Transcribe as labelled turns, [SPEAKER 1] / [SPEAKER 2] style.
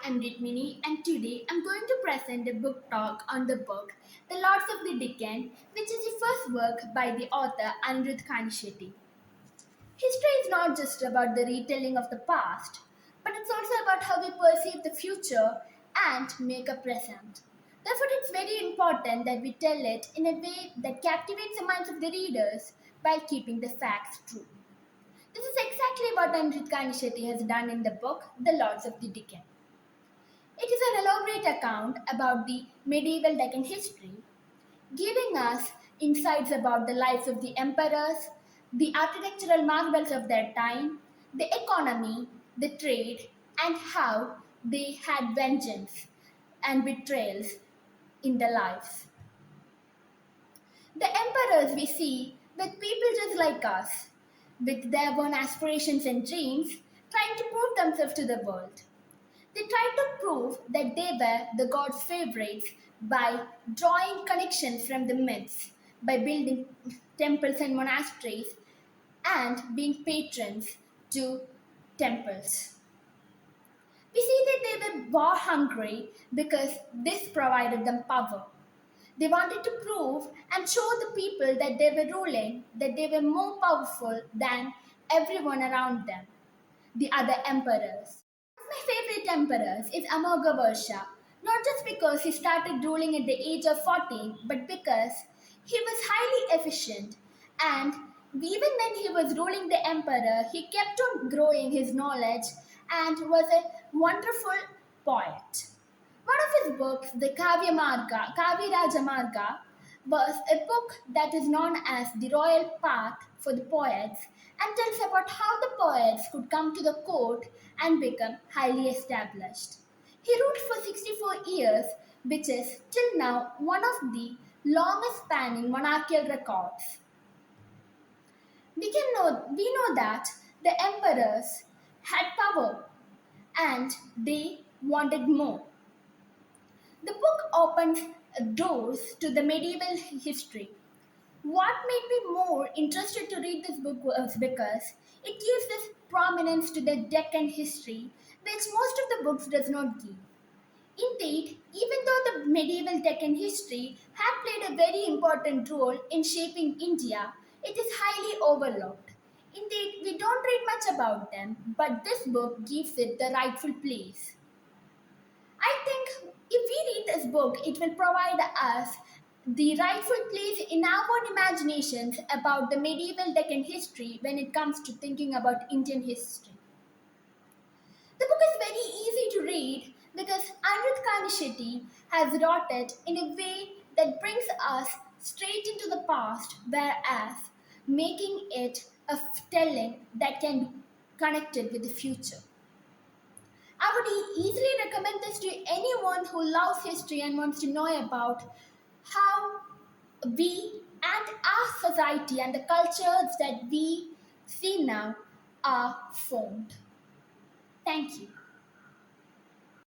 [SPEAKER 1] I'm Rugmini and today I'm going to present a book talk on the book The Lords of the Deccan, which is the first work by the author Anirudh Kanisetti. History is not just about the retelling of the past, but it's also about how we perceive the future and make a present. Therefore, it's very important that we tell it in a way that captivates the minds of the readers while keeping the facts true. This is exactly what Anirudh Kanisetti has done in the book The Lords of the Deccan. It is an elaborate account about the medieval Deccan history, giving us insights about the lives of the emperors, the architectural marvels of their time, the economy, the trade, and how they had vengeance and betrayals in their lives. The emperors we see with people just like us, with their own aspirations and dreams, trying to prove themselves to the world. They tried to prove that they were the gods' favorites by drawing connections from the myths, by building temples and monasteries, and being patrons to temples. We see that they were war hungry because this provided them power. They wanted to prove and show the people that they were ruling that they were more powerful than everyone around them, the other emperors. My favorite emperors is Amoghavasha, not just because he started ruling at the age of 14, but because he was highly efficient and even when he was ruling the emperor, he kept on growing his knowledge and was a wonderful poet. One of his books, the Kavya Rajamarga, was a book that is known as the royal path for the poets and tells about how the poets could come to the court and become highly established. He ruled for 64 years, which is till now one of the longest spanning monarchical records. We know that the emperors had power and they wanted more. The book opens doors to the medieval history. What made me more interested to read this book was because it gives this prominence to the Deccan history, which most of the books does not give. Indeed, even though the medieval Deccan history had played a very important role in shaping India, it is highly overlooked. Indeed, we don't read much about them, but this book gives it the rightful place. I think if we read this book, it will provide us the rightful place in our own imaginations about the medieval Deccan history when it comes to thinking about Indian history. The book is very easy to read because Anirudh Kanisetti has wrought it in a way that brings us straight into the past, whereas making it a telling that can be connected with the future. I would easily recommend this to anyone who loves history and wants to know about how we and our society and the cultures that we see now are formed. Thank you.